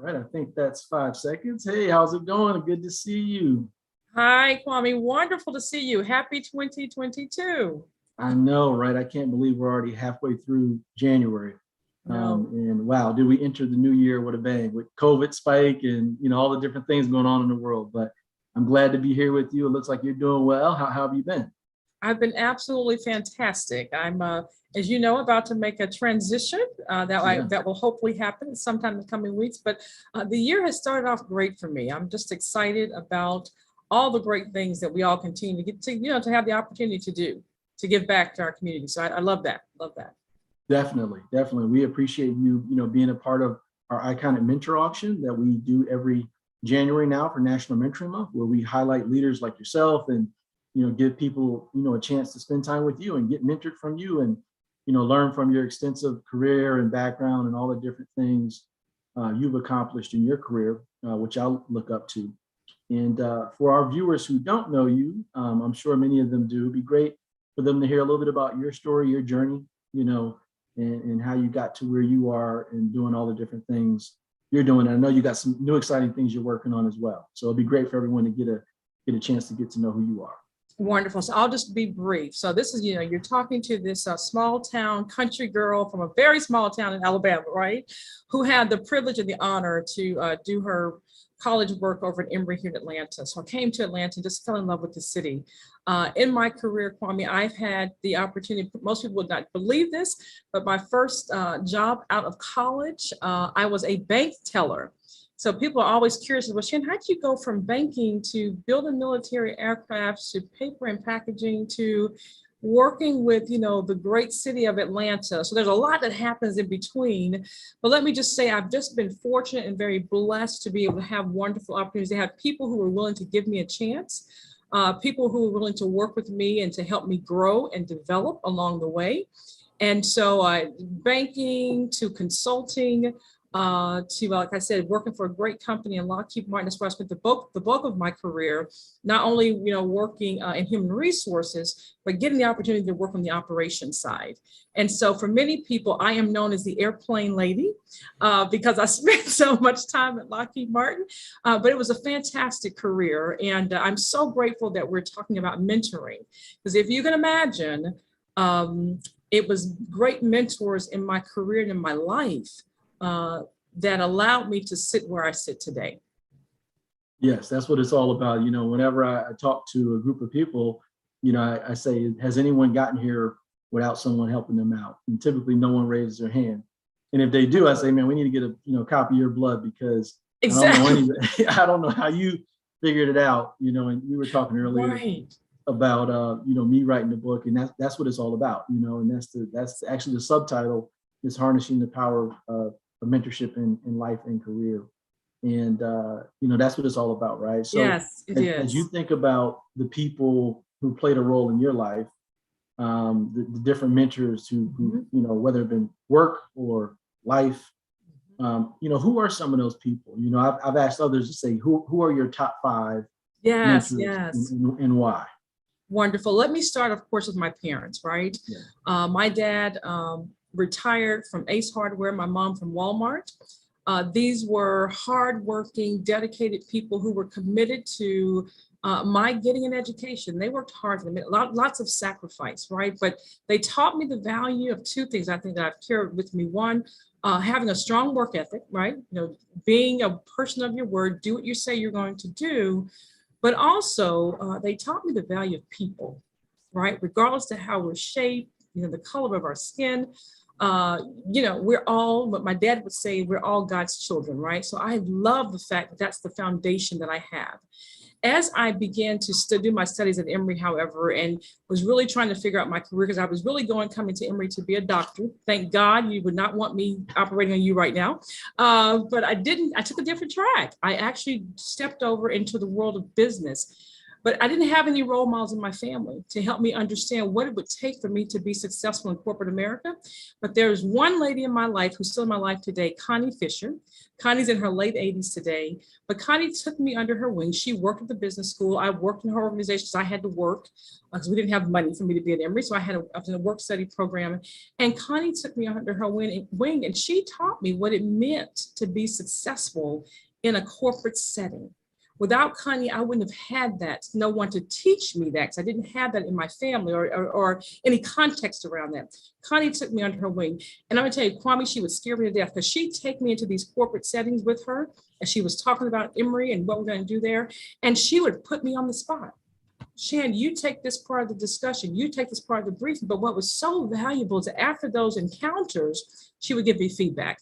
right, I think that's 5 seconds. Hey, how's it going? Good to see you. Hi, Kwame. Wonderful to see you. Happy 2022. I know, right? I can't believe we're already halfway through January. No, And wow, did we enter the new year with a bang with COVID spike and all the different things going on in the world. But I'm glad to be here with you. It looks like you're doing well. How have you been? I've been absolutely fantastic. I'm, as you know, about to make a transition Yeah, that will hopefully happen sometime in the coming weeks. But the year has started off great for me. I'm just excited about all the great things that we all continue to get to, to have the opportunity to do, to give back to our community. So I love that. Love that. definitely, definitely. We appreciate you, being a part of our iconic mentor auction that we do every January now for National Mentoring Month, where we highlight leaders like yourself and give people a chance to spend time with you and get mentored from you and learn from your extensive career and background and all the different things you've accomplished in your career, which I look up to. And for our viewers who don't know you, I'm sure many of them do. It'd be great for them to hear a little bit about your story, your journey, and how you got to where you are and doing all the different things you're doing. And I know you got some new exciting things you're working on as well. So it'd be great for everyone to get a chance to get to know who you are. Wonderful. So I'll just be brief. So this is, you're talking to this small town country girl from a very small town in Alabama, right? Who had the privilege and the honor to do her college work over at Emory here in Atlanta. So I came to Atlanta and just fell in love with the city. In my career, Kwame, I've had the opportunity, most people would not believe this, but my first job out of college, I was a bank teller. So people are always curious, well, Shan, how did you go from banking to building military aircraft to paper and packaging to working with, the great city of Atlanta? So there's a lot that happens in between. But let me just say, I've just been fortunate and very blessed to be able to have wonderful opportunities. To have people who were willing to give me a chance, people who were willing to work with me and to help me grow and develop along the way. And so banking to consulting, to, like I said, working for a great company in Lockheed Martin. That's where I spent the bulk of my career, not only, working in human resources, but getting the opportunity to work on the operations side. And so for many people, I am known as the airplane lady because I spent so much time at Lockheed Martin, but it was a fantastic career. And I'm so grateful that we're talking about mentoring, because if you can imagine, it was great mentors in my career and in my life that allowed me to sit where I sit today. Yes, that's what it's all about. Whenever I talk to a group of people, I say, has anyone gotten here without someone helping them out? And typically no one raises their hand. And if they do, I say, man, we need to get a copy of your blood, because Exactly. I don't know how you figured it out, and we were talking earlier Right. about, me writing the book, and that's what it's all about, and that's actually the subtitle is harnessing the power of mentorship in life and career. And that's what it's all about, right? So Yes, it as you is. think about the people who played a role in your life, the different mentors who whether it been work or life, who are some of those people? I've asked others to say, who are your top five Yes, mentors, yes. and why? Wonderful. Let me start, of course, with my parents, right? Yeah. My dad retired from Ace Hardware, my mom from Walmart. These were hardworking, dedicated people who were committed to my getting an education. They worked hard for them, lots of sacrifice, right? But they taught me the value of two things I think that I've carried with me. One, having a strong work ethic, right? Being a person of your word, do what you say you're going to do. But also, they taught me the value of people, right? Regardless of how we're shaped, the color of our skin, we're all, what my dad would say, we're all God's children, right? So I love the fact that that's the foundation that I have. As I began to do my studies at Emory, however, and was really trying to figure out my career, because I was really coming to Emory to be a doctor. Thank God you would not want me operating on you right now. But I didn't, I took a different track. I actually stepped over into the world of business. But I didn't have any role models in my family to help me understand what it would take for me to be successful in corporate America. But there's one lady in my life who's still in my life today, Connie Fisher. Connie's in her late 80s today, but Connie took me under her wing. She worked at the business school. I worked in her organization, so I had to work because we didn't have money for me to be at Emory. So I was in a work study program. And Connie took me under her wing, and she taught me what it meant to be successful in a corporate setting. Without Connie, I wouldn't have had that. No one to teach me that because I didn't have that in my family or any context around that. Connie took me under her wing. And I'm gonna tell you, Kwame, she would scare me to death because she'd take me into these corporate settings with her as she was talking about Emory and what we're gonna do there. And she would put me on the spot. Shan, you take this part of the discussion, you take this part of the briefing. But what was so valuable is that after those encounters, she would give me feedback.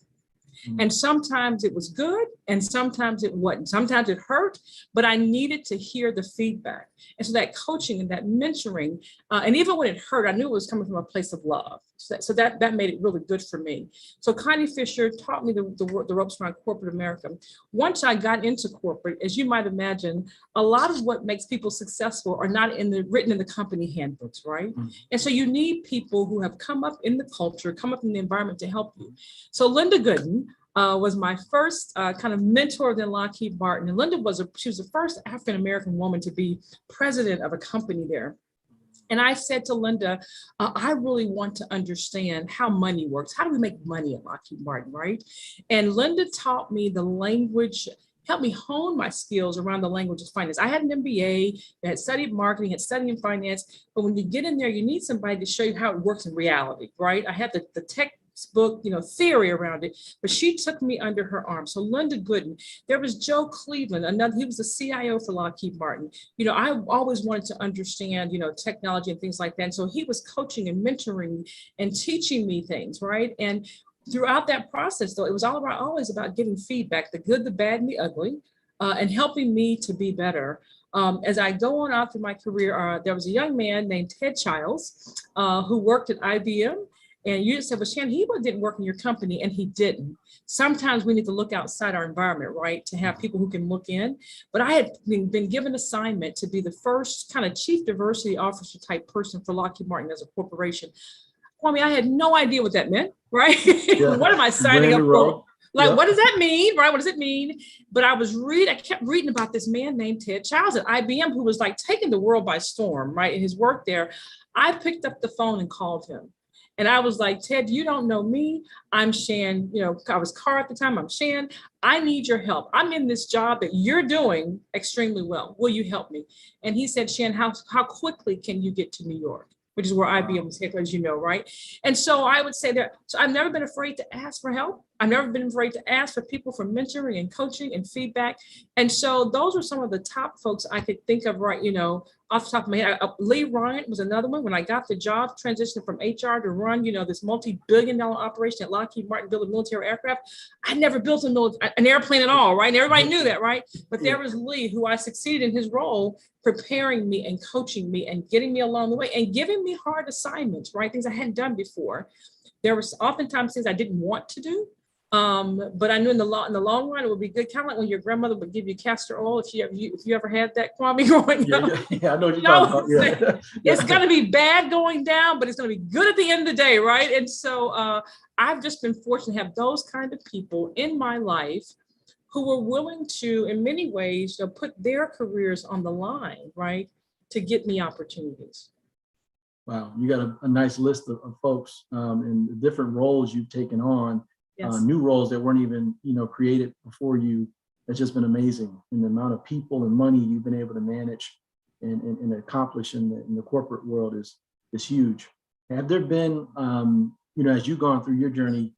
And sometimes it was good and sometimes it wasn't. Sometimes it hurt, but I needed to hear the feedback. And so that coaching and that mentoring, and even when it hurt, I knew it was coming from a place of love. So that made it really good for me. So Connie Fisher taught me the ropes around corporate America. Once I got into corporate, as you might imagine, a lot of what makes people successful are not written in the company handbooks, right? Mm-hmm. And so you need people who have come up in the culture, come up in the environment to help you. So Linda Gooden was my first kind of mentor within Lockheed Martin. And Linda she was the first African-American woman to be president of a company there. And I said to Linda, I really want to understand how money works. How do we make money at Lockheed Martin, right? And Linda taught me the language, helped me hone my skills around the language of finance. I had an MBA, I had studied marketing, had studied in finance, but when you get in there, you need somebody to show you how it works in reality, right? I had the textbook, theory around it, but she took me under her arm. So Linda Gooden, there was Joe Cleveland, he was the CIO for Lockheed Martin. I always wanted to understand, technology and things like that. And so he was coaching and mentoring and teaching me things, right? And throughout that process, though, it was always about getting feedback, the good, the bad, and the ugly, and helping me to be better. As I go on out through my career, there was a young man named Ted Childs who worked at IBM. And you just said, well, Shan, he didn't work in your company, and he didn't. Sometimes we need to look outside our environment, right, to have people who can look in. But I had been given assignment to be the first kind of chief diversity officer type person for Lockheed Martin as a corporation. Kwame, I had no idea what that meant, right? Yeah. What am I signing up for? Like, what does that mean, right? What does it mean? But I kept reading about this man named Ted Childs at IBM who was like taking the world by storm, right, in his work there. I picked up the phone and called him. And I was like, Ted, you don't know me. I'm Shan. I was Carr at the time. I'm Shan. I need your help. I'm in this job that you're doing extremely well. Will you help me? And he said, Shan, how quickly can you get to New York? Which is where IBM was headquartered, as you know, right? And so I would say that, so I've never been afraid to ask for help. I've never been afraid to ask for people for mentoring and coaching and feedback. And so those are some of the top folks I could think of, right, off the top of my head. Lee Ryan was another one. When I got the job, transitioning from HR to run, this multi-billion-dollar operation at Lockheed Martin, building military aircraft. I never built an airplane at all, right? And everybody knew that, right? But there was Lee, who I succeeded in his role, preparing me and coaching me and getting me along the way and giving me hard assignments, right? Things I hadn't done before. There was oftentimes things I didn't want to do. But I knew in the long run, it would be good, kind of like when your grandmother would give you castor oil, if you ever had that, Kwame, growing up. Yeah, I know what you're talking about. Yeah. It's going to be bad going down, but it's going to be good at the end of the day, right? And so I've just been fortunate to have those kind of people in my life who were willing to, in many ways, put their careers on the line, right, to get me opportunities. Wow, you got a nice list of folks and the different roles you've taken on. Yes. New roles that weren't even, created before you. It's just been amazing. And the amount of people and money you've been able to manage and accomplish in the corporate world is huge. Have there been, as you've gone through your journey,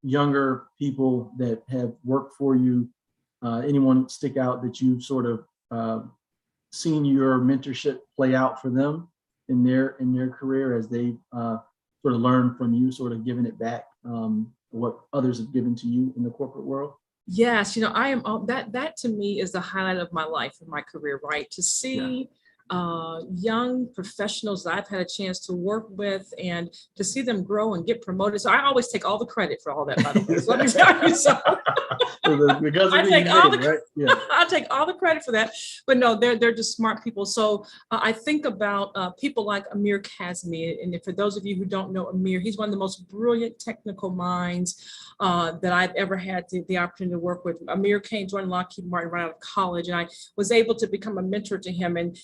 younger people that have worked for you, anyone stick out that you've sort of seen your mentorship play out for them in their career as they sort of learn from you, sort of giving it back? What others have given to you in the corporate world? Yes, I am that to me is the highlight of my life and my career, right? To see young professionals that I've had a chance to work with and to see them grow and get promoted. So I always take all the credit for all that, by the way. So let me tell you so. Because I take all the right? Yeah. I take all the credit for that, but no, they're just smart people. So I think about people like Amir Kazmi, and for those of you who don't know Amir, he's one of the most brilliant technical minds that I've ever had the opportunity to work with. Amir came joined Lockheed Martin right out of college, and I was able to become a mentor to him and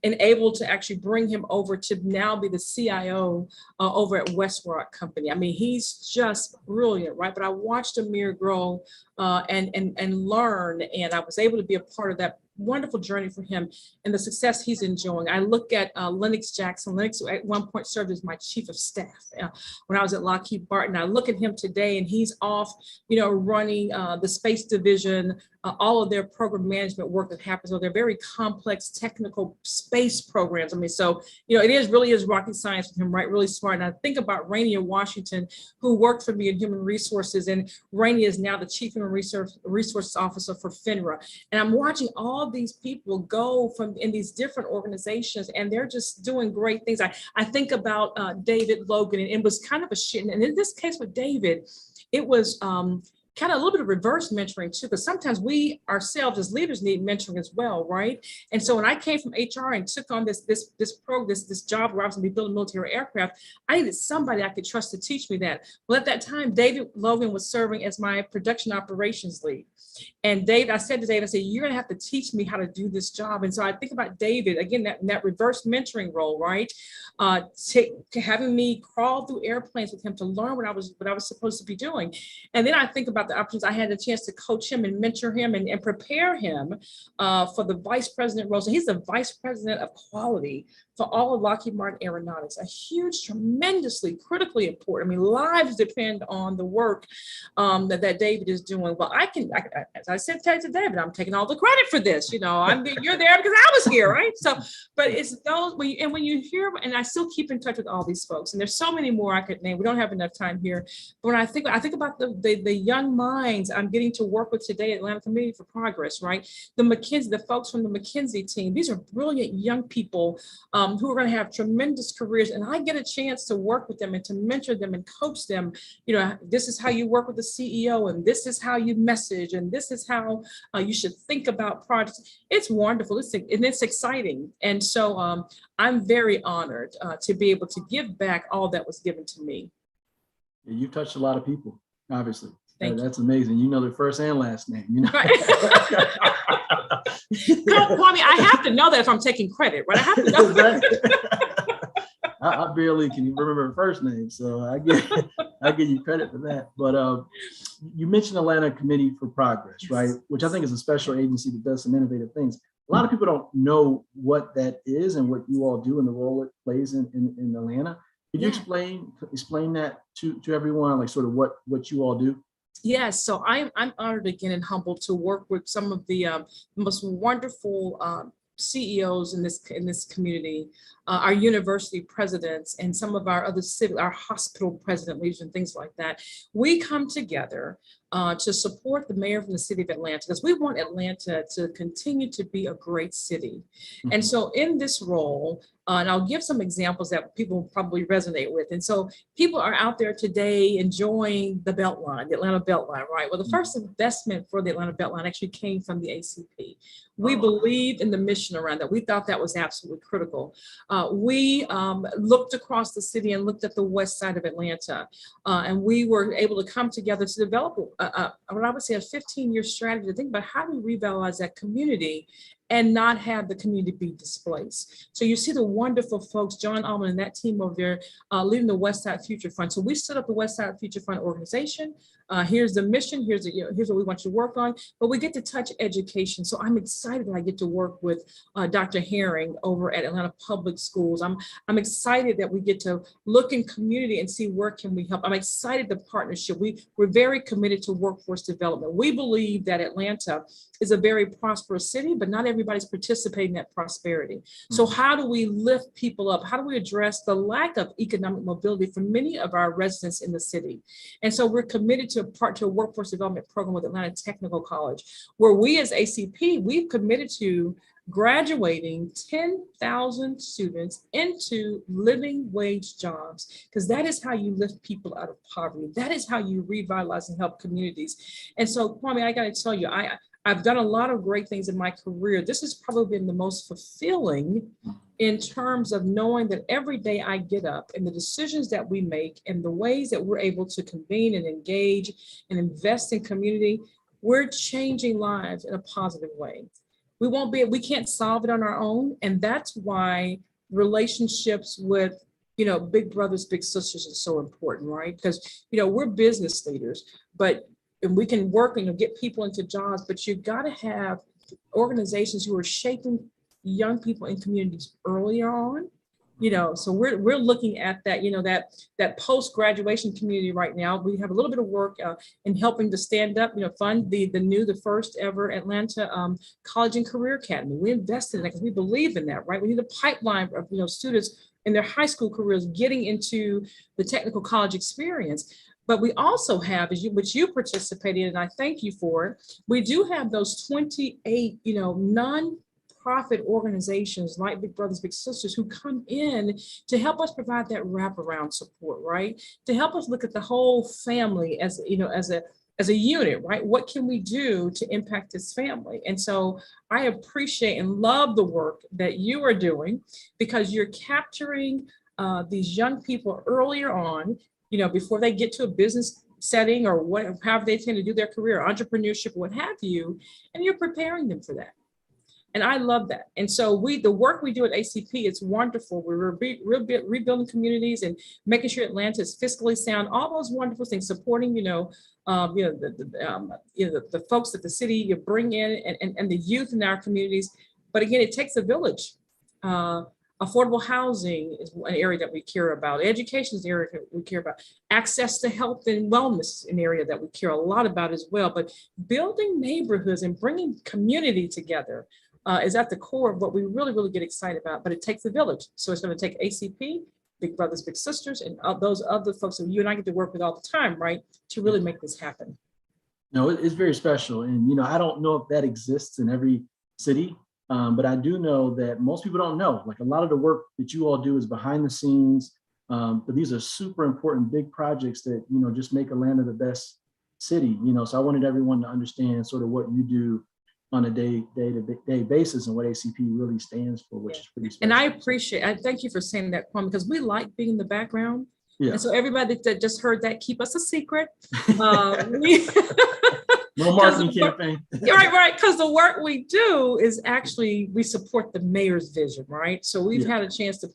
able to actually bring him over to now be the CIO over at Westward Company. I mean, he's just brilliant, right? But I watched Amir grow and learn, and I was able to be a part of that wonderful journey for him and the success he's enjoying. I look at Lennox Jackson. Lennox at one point served as my chief of staff when I was at Lockheed Martin. I look at him today, and he's off, running the space division, all of their program management work that happens. So they're very complex technical space programs. I mean, so, it really is rocket science with him, right? Really smart. And I think about Rainier Washington, who worked for me in human resources, and Rainier is now the chief human resources officer for FINRA. And I'm watching all these people go from in these different organizations, and they're just doing great things. I think about David Logan, and it was kind of a shit. And in this case with David, it was kind of a little bit of reverse mentoring too, because sometimes we ourselves as leaders need mentoring as well, right? And so when I came from HR and took on this job where I was going to be building military aircraft, I needed somebody I could trust to teach me that. Well, at that time, David Logan was serving as my production operations lead. And I said to David, you're going to have to teach me how to do this job. And so I think about David, again, that reverse mentoring role, right? Having me crawl through airplanes with him to learn what I was supposed to be doing. And then I think about the options. I had a chance to coach him and mentor him and prepare him for the vice president role. So he's the vice president of quality for all of Lockheed Martin Aeronautics, a huge, tremendously, critically important. I mean, lives depend on the work that David is doing. Well, as I said to David, I'm taking all the credit for this. You're there because I was here, right? So, but it's those, when you hear, and I still keep in touch with all these folks, and there's so many more I could name. We don't have enough time here. But when I think about the young minds I'm getting to work with today at Atlanta Community for Progress, right? The folks from the McKinsey team, these are brilliant young people who are going to have tremendous careers. And I get a chance to work with them and to mentor them and coach them. This is how you work with the CEO, and this is how you message, and this is how you should think about projects. It's wonderful. It's exciting. And so I'm very honored to be able to give back all that was given to me. Yeah, you've touched a lot of people, obviously. That's you. Amazing. You know their first and last name. Right. Kwame, I have to know that if I'm taking credit, right? I have to know that. I barely can remember her first name, so I give you credit for that. But you mentioned Atlanta Committee for Progress, right? Which I think is a special agency that does some innovative things. A lot of people don't know what that is and what you all do and the role it plays in Atlanta. Could you explain that to everyone, like sort of what you all do? Yes, so I'm honored again and humbled to work with some of the most wonderful CEOs in this community, our university presidents, and some of our other our hospital president leaders and things like that. We come together to support the mayor from the city of Atlanta, because we want Atlanta to continue to be a great city. Mm-hmm. And so in this role, and I'll give some examples that people probably resonate with. And so people are out there today enjoying the Beltline, the Atlanta Beltline, right? Well, the first investment for the Atlanta Beltline actually came from the ACP. We believed in the mission around that. We thought that was absolutely critical. We looked across the city and looked at the west side of Atlanta, and we were able to come together to develop what I would say a 15-year strategy to think about how do we revitalize that community and not have the community be displaced. So you see the wonderful folks, John Allman and that team over there leading the West Side Future Fund. So we stood up the West Side Future Fund organization. Here's the mission, here's what we want you to work on, but we get to touch education. So I'm excited that I get to work with Dr. Herring over at Atlanta Public Schools. I'm excited that we get to look in community and see where can we help. I'm excited the partnership. We're very committed to workforce development. We believe that Atlanta is a very prosperous city, but not everybody's participating in that prosperity. So how do we lift people up? How do we address the lack of economic mobility for many of our residents in the city? And so we're committed to a workforce development program with Atlanta Technical College, where we as ACP, we've committed to graduating 10,000 students into living wage jobs, because that is how you lift people out of poverty. That is how you revitalize and help communities. And so, Kwame, I got to tell you, I've done a lot of great things in my career. This has probably been the most fulfilling in terms of knowing that every day I get up and the decisions that we make and the ways that we're able to convene and engage and invest in community, we're changing lives in a positive way. We can't solve it on our own. And that's why relationships with, big brothers, big sisters is so important, right? Because, we're business leaders, and we can work and get people into jobs, but you've got to have organizations who are shaping young people in communities earlier on. So we're looking at that, that post-graduation community right now. We have a little bit of work in helping to stand up, fund the first ever Atlanta College and Career Academy. We invested in that because we believe in that, right? We need a pipeline of students in their high school careers getting into the technical college experience. But we also have, which you participated in, and I thank you for it, we do have those 28, non-profit organizations like Big Brothers Big Sisters who come in to help us provide that wraparound support, right? To help us look at the whole family as a unit, right? What can we do to impact this family? And so I appreciate and love the work that you are doing, because you're capturing these young people earlier on, before they get to a business setting or however they tend to do their career, entrepreneurship, what have you, and you're preparing them for that. And I love that. And so the work we do at ACP, it's wonderful. We're rebuilding communities and making sure Atlanta is fiscally sound, all those wonderful things, supporting, the folks that the city you bring in and the youth in our communities. But again, it takes a village. Affordable housing is an area that we care about. Education is an area that we care about. Access to health and wellness is an area that we care a lot about as well. But building neighborhoods and bringing community together is at the core of what we really, really get excited about. But it takes a village. So it's going to take ACP, Big Brothers Big Sisters, and those other folks that you and I get to work with all the time, right, to really make this happen. No, it's very special. And, I don't know if that exists in every city. But I do know that most people don't know, like a lot of the work that you all do is behind the scenes. But these are super important, big projects that, just make Atlanta the best city, so I wanted everyone to understand sort of what you do on a day-to-day basis and what ACP really stands for, which is pretty special. And I thank you for saying that, Kwame, because we like being in the background. Yeah. And so everybody that just heard that, keep us a secret. No marketing campaign. Right. Because the work we do is actually, we support the mayor's vision, right? So we've had a chance to,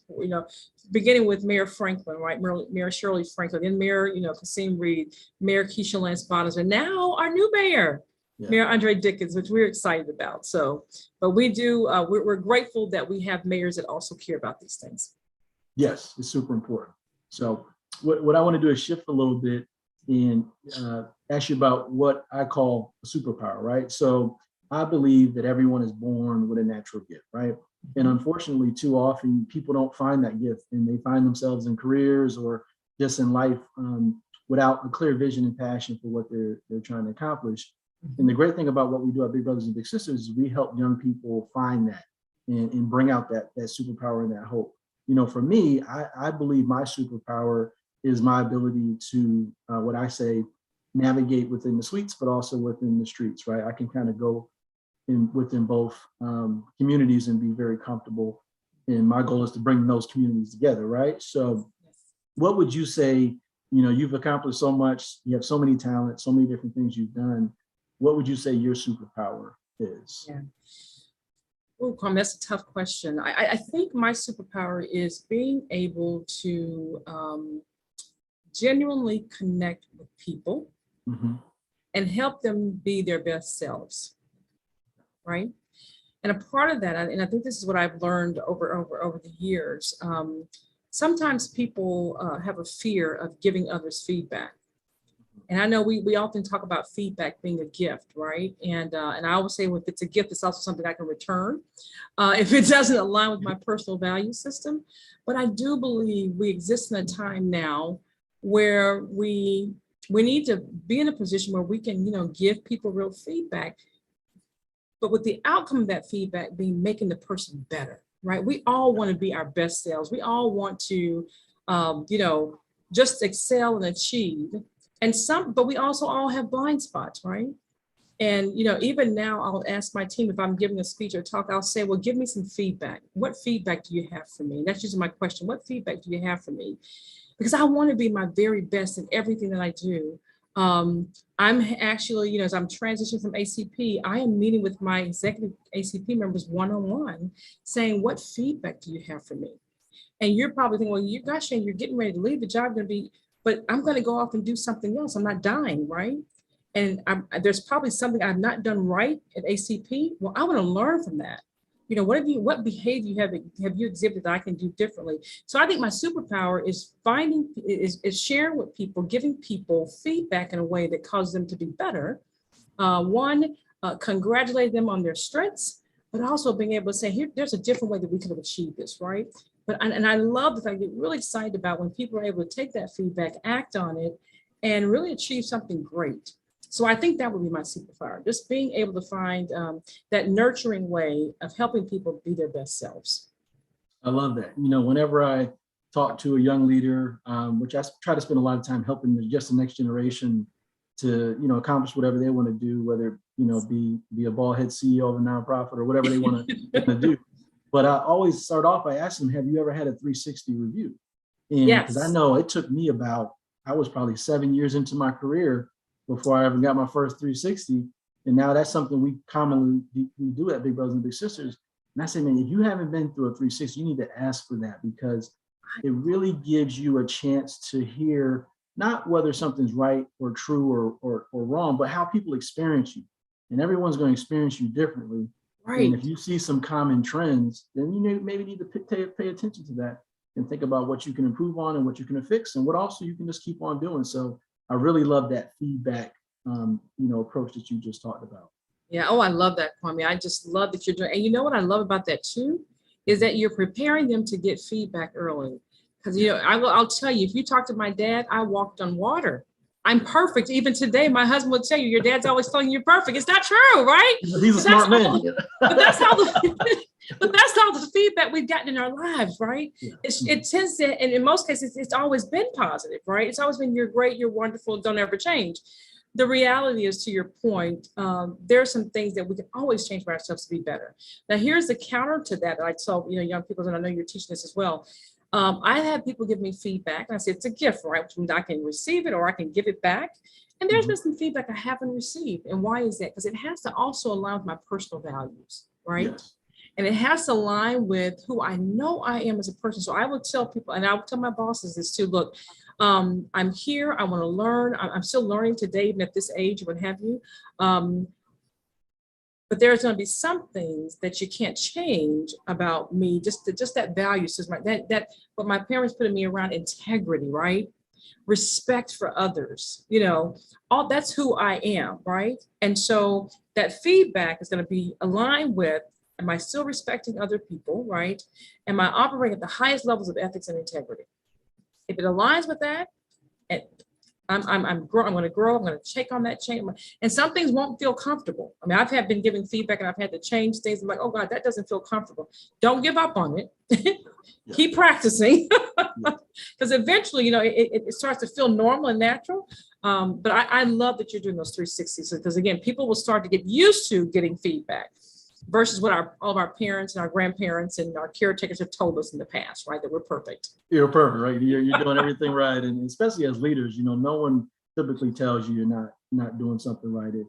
beginning with Mayor Franklin, right? Mayor Shirley Franklin, then Mayor, Kasim Reed, Mayor Keisha Lance Bottoms, and now our new mayor, Mayor Andre Dickens, which we're excited about. So, but we do, we're grateful that we have mayors that also care about these things. Yes, it's super important. So what I want to do is shift a little bit and ask you about what I call a superpower, right? So I believe that everyone is born with a natural gift, right? And unfortunately, too often people don't find that gift and they find themselves in careers or just in life without a clear vision and passion for what they're trying to accomplish. And the great thing about what we do at Big Brothers and Big Sisters is we help young people find that and bring out that superpower and that hope. For me, I believe my superpower is my ability to, what I say, navigate within the suites, but also within the streets, right? I can kind of go within both communities and be very comfortable. And my goal is to bring those communities together, right? So what would you say, you've accomplished so much, you have so many talents, so many different things you've done. What would you say your superpower is? Yeah. Oh, Kwame, that's a tough question. I think my superpower is being able to genuinely connect with people and help them be their best selves, right? And a part of that, and I think this is what I've learned over the years, sometimes people have a fear of giving others feedback. And I know we often talk about feedback being a gift, right? And I always say, well, if it's a gift, it's also something I can return if it doesn't align with my personal value system. But I do believe we exist in a time now where we need to be in a position where we can, give people real feedback. but with the outcome of that feedback being making the person better, right? We all want to be our best selves. We all want to, just excel and achieve. But we also all have blind spots, right? And, even now I'll ask my team if I'm giving a speech or talk, I'll say, well, give me some feedback. What feedback do you have for me? And that's usually my question. What feedback do you have for me? Because I want to be my very best in everything that I do. I'm actually, as I'm transitioning from ACP, I am meeting with my executive ACP members one-on-one saying, what feedback do you have for me? And you're probably thinking, well, gosh, Shane, you're getting ready to leave the job, but I'm going to go off and do something else. I'm not dying, right? And there's probably something I've not done right at ACP. Well, I want to learn from that. What behavior have you exhibited that I can do differently? So I think my superpower is sharing with people, giving people feedback in a way that causes them to be better. Congratulate them on their strengths, but also being able to say, there's a different way that we could have achieved this, right? And I love that. I get really excited about when people are able to take that feedback, act on it, and really achieve something great. So I think that would be my superpower, just being able to find that nurturing way of helping people be their best selves. I love that. Whenever I talk to a young leader, which I try to spend a lot of time helping just the next generation to, accomplish whatever they want to do, whether, be a bald head CEO of a nonprofit or whatever they want to do. But I always start off by asking them, have you ever had a 360 review? And because I know it took me I was probably 7 years into my career before I ever got my first 360. And now that's something we commonly we do at Big Brothers and Big Sisters. And I say, man, if you haven't been through a 360, you need to ask for that, because it really gives you a chance to hear not whether something's right or true or wrong, but how people experience you. And everyone's going to experience you differently. Right. And if you see some common trends, then you maybe need to pay attention to that and think about what you can improve on and what you can fix and what also you can just keep on doing. So I really love that feedback, approach that you just talked about. Yeah. Oh, I love that, Kwame. I just love that you're doing. And you know what I love about that too, is that you're preparing them to get feedback early. Because, I'll tell you, if you talk to my dad, I walked on water. I'm perfect. Even today, my husband will tell you, your dad's always telling you you're perfect. It's not true, right? He's a smart man. But that's all the feedback we've gotten in our lives, right? Yeah. It tends to, and in most cases, it's always been positive, right? It's always been, you're great, you're wonderful, don't ever change. The reality is, to your point, there are some things that we can always change for ourselves to be better. Now, here's the counter to that I tell young people, and I know you're teaching this as well. I had people give me feedback, and I said, it's a gift, right? Which means I can receive it or I can give it back. And there's been some feedback I haven't received. And why is that? Because it has to also align with my personal values, right? Yes. And it has to align with who I know I am as a person. So I will tell people, and I will tell my bosses this too, look, I'm here, I want to learn. I'm still learning today, even at this age, what have you. But there's going to be some things that you can't change about me, just that value system, right? That what my parents put in me around integrity, right? Respect for others, all that's who I am, right? And so that feedback is going to be aligned with, am I still respecting other people, right? Am I operating at the highest levels of ethics and integrity? If it aligns with that, and I'm going to grow. I'm going to check on that change. And some things won't feel comfortable. I mean, I've been giving feedback and I've had to change things. I'm like, oh God, that doesn't feel comfortable. Don't give up on it. Keep practicing. Because eventually, it starts to feel normal and natural. But I love that you're doing those 360s, because again, people will start to get used to getting feedback versus what all of our parents and our grandparents and our caretakers have told us in the past, right? That we're perfect. You're perfect, right? You're doing everything right. And especially as leaders, no one typically tells you you're not doing something right. It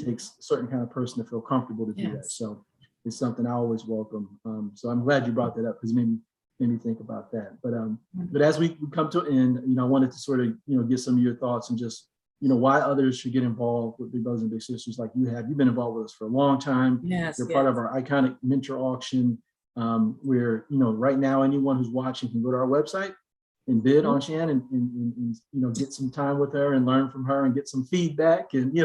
takes a certain kind of person to feel comfortable to do that. So it's something I always welcome. So I'm glad you brought that up, because it made me think about that. But as we come to an end, I wanted to sort of, get some of your thoughts and just, why others should get involved with Big Brothers and Big Sisters like you have. You've been involved with us for a long time. Yes, You're part of our iconic mentor auction, where, right now, anyone who's watching can go to our website and bid on Shan and get some time with her and learn from her and get some feedback and,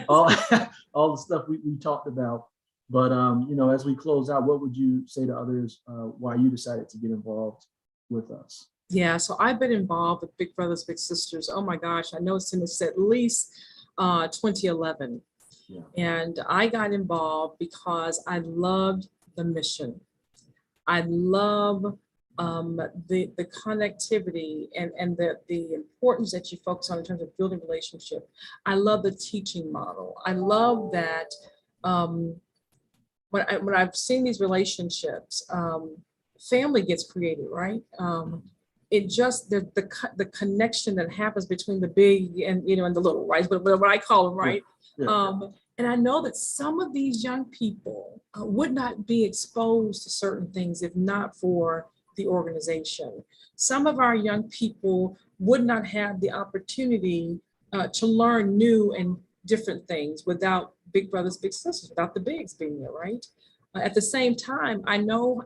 all the stuff we talked about. But, as we close out, what would you say to others why you decided to get involved with us? Yeah, so I've been involved with Big Brothers Big Sisters. Oh my gosh, I know since at least 2011. Yeah. And I got involved because I loved the mission. I love the connectivity and the importance that you focus on in terms of building relationship. I love the teaching model. I love that when I've seen these relationships, family gets created, right? It just the connection that happens between the big and and the little, right? But what I call them, right? Yeah. And I know that some of these young people would not be exposed to certain things if not for the organization. Some of our young people would not have the opportunity to learn new and different things without big brothers, big sisters, without the bigs being there, right? At the same time, I know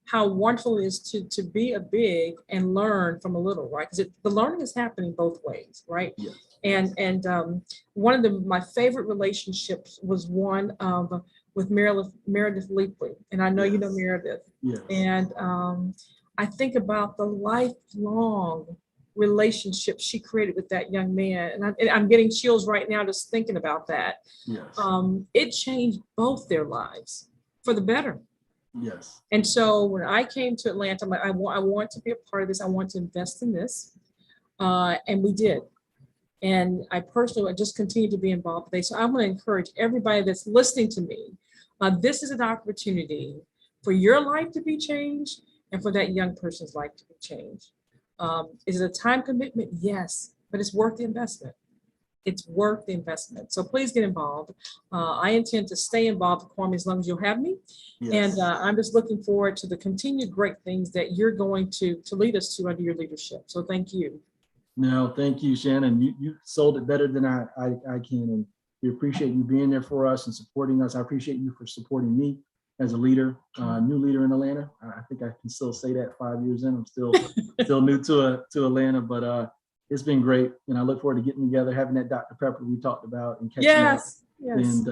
how wonderful it is to be a big and learn from a little, right? Because the learning is happening both ways, right? Yes. And one of my favorite relationships was one of with Meredith Leapley, and I know you know Yes. Meredith. Yes. And I think about the lifelong relationship she created with that young man, and I'm getting chills right now just thinking about that. Yes. It changed both their lives for the better. Yes. And so when I came to Atlanta, I'm like, I want to be a part of this. I want to invest in this, and we did. And I personally just continue to be involved today. So I want to encourage everybody that's listening to me. This is an opportunity for your life to be changed and for that young person's life to be changed. Is it a time commitment? Yes, but it's worth the investment. It's worth the investment. So please get involved. I intend to stay involved, Kwame, as long as you'll have me. Yes. And I'm just looking forward to the continued great things that you're going to lead us to under your leadership. So thank you. No, thank you, Shannon. You sold it better than I can. And we appreciate you being there for us and supporting us. I appreciate you for supporting me as a leader, new leader in Atlanta. I think I can still say that 5 years in. I'm still new to Atlanta, but it's been great. And I look forward to getting together, having that Dr. Pepper we talked about and catching up. Yes.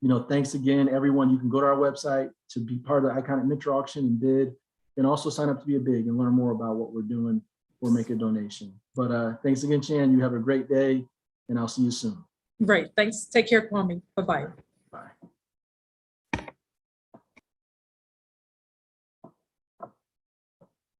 And thanks again, everyone. You can go to our website to be part of the Iconic Mentor Auction and bid, and also sign up to be a big and learn more about what we're doing or make a donation. But thanks again, Shan. You have a great day, and I'll see you soon. Great. Thanks. Take care, Kwame. Bye-bye.